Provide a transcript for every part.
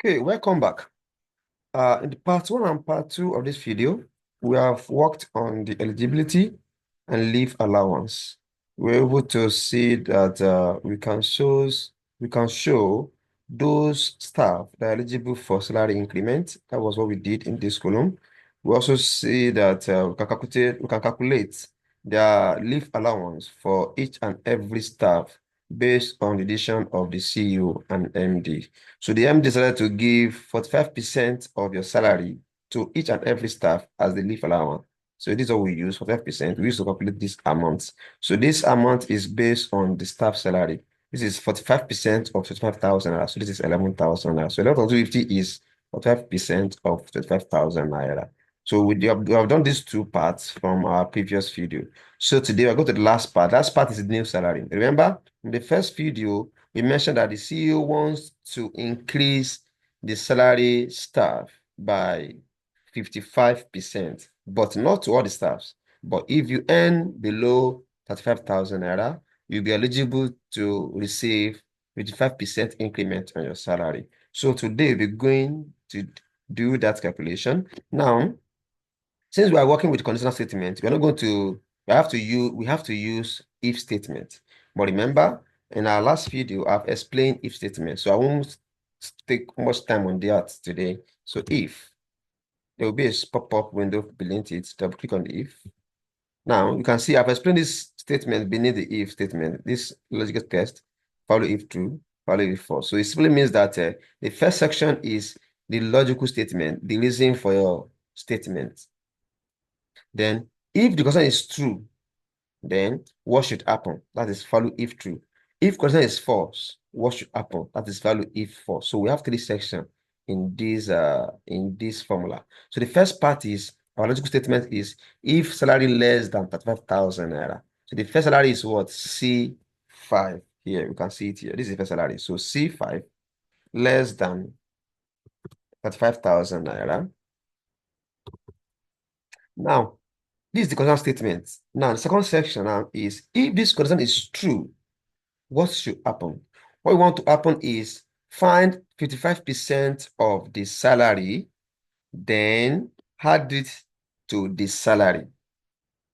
Okay, welcome back. In the part one and part two of this video, we have worked on the eligibility and leave allowance. We're able to see that we can show those staff that are eligible for salary increment. That was what we did in this column. We also see that we can calculate their leave allowance for each and every staff based on the addition of the CEO and MD. So the MD decided to give 45% of your salary to each and every staff as the leave allowance. So this is what we use, 45%. We use to calculate this amount. So this amount is based on the staff salary. This is 45% of 25,000 naira. So this is 11,000 naira. So 11,250 is 45% of 25,000 naira. So we have done these two parts from our previous video. So today we'll go to the last part. Last part is the new salary. Remember, in the first video, we mentioned that the CEO wants to increase the salary staff by 55%, but not to all the staffs. But if you earn below 35,000 naira, you'll be eligible to receive 55% increment on your salary. So today we're going to do that calculation. Now, since we are working with conditional statement, we're not going to we have to use if statement. But remember, in our last video, I've explained if statement. So I won't take much time on that today. So if there will be a pop-up window beneath it, double click on the if. Now you can see I've explained this statement beneath the if statement. This logical test, follow if true, follow if false. So it simply means that the first section is the logical statement, the reason for your statement. Then, if the question is true, then what should happen? That is follow if true. If question is false, what should happen? That is value if false. So we have three sections in this formula. So the first part is our logical statement is if salary less than 35,000 naira. So the first salary is what? C5. Here, we can see it here. This is the first salary. So C5 less than 35,000 naira. Now, this is the conditional statement. Now, the second section now is if this condition is true, what should happen? What we want to happen is find 55% of the salary, then add it to the salary.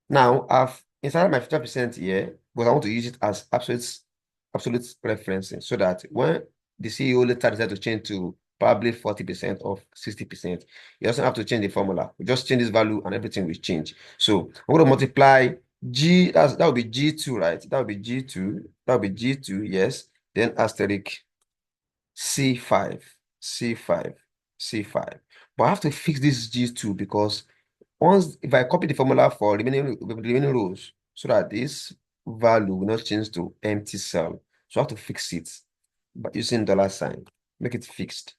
Now, I've inserted my 50% here, but I want to use it as absolute referencing so that when the CEO later decides to change to probably 40% or 60%, you doesn't have to change the formula. We just change this value and everything will change. So I'm going to multiply G, that would be G2, right? That would be G2, that would be G2, yes. Then asterisk C5, C5, C5. But I have to fix this G2 because if I copy the formula for remaining rows so that this value will not change to empty cell. So I have to fix it by using $sign, make it fixed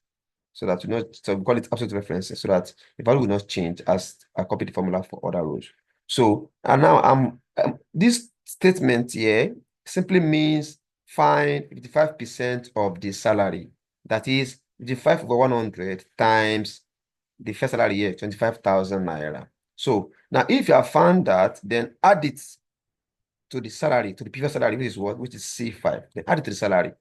so that we call it absolute references so that the value will not change as I copy the formula for other rows. So, and now this statement here simply means find 55% of the salary. That is 55 over 100 times the first salary here, 25,000 naira. So now if you have found that, then add it to the salary, to the previous salary, which is what? Which is C5. Then add it to the salary.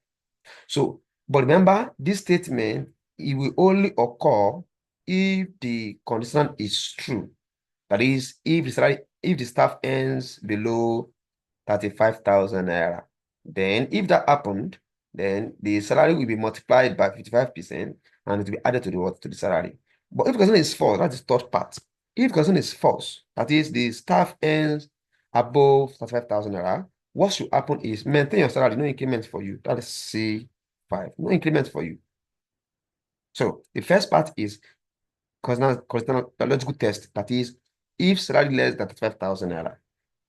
So, but remember, this statement, it will only occur if the condition is true. That is, if the staff earns below 35,000 naira. Then if that happened, then the salary will be multiplied by 55% and it will be added to the salary. But if the condition is false, that's the third part. If the condition is false, that is the staff earns above 35,000 naira, what should happen is maintain your salary, no increment for you. That is C5, no increment for you. So the first part is conditional logical test, that is if salary less than 35,000 naira.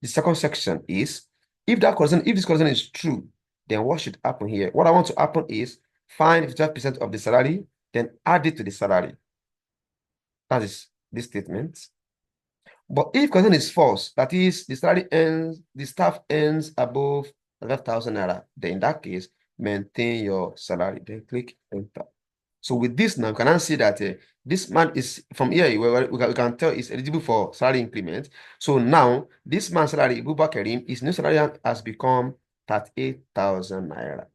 The second section is if this condition is true, then what should happen here? What I want to happen is find 55% of the salary, then add it to the salary. That is this statement. But if condition is false, that is the staff earns above 5,000 naira, then in that case, maintain your salary. Then click enter. So with this now, you can now see that this man is from here, we can tell is eligible for salary increment. So now this man's salary, Abubakar Karim, his new salary has become 38,000 naira.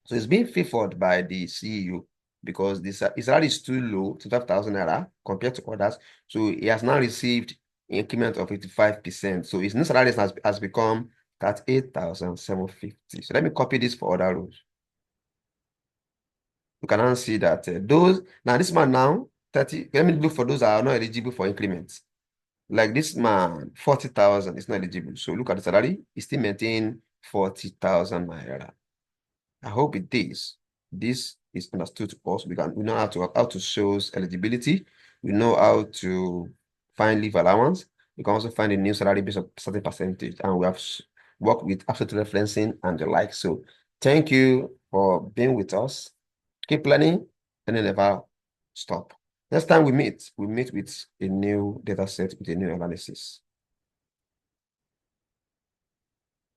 So it's being favored by the CEO because his salary is too low, 25,000 naira compared to others. So he has now received an increment of 55%. So his new salary has become 38,750. So let me copy this for other rows. You can now see that this man now, 30, let me look for those that are not eligible for increments. Like this man, 40,000 is not eligible. So look at the salary, he still maintain 40,000 naira. I hope it is. This is understood to us. We know how to show eligibility. We know how to find leave allowance. We can also find a new salary based on certain percentage, and we have worked with absolute referencing and the like. So thank you for being with us. Keep learning and then never stop. Next time we meet with a new data set with a new analysis.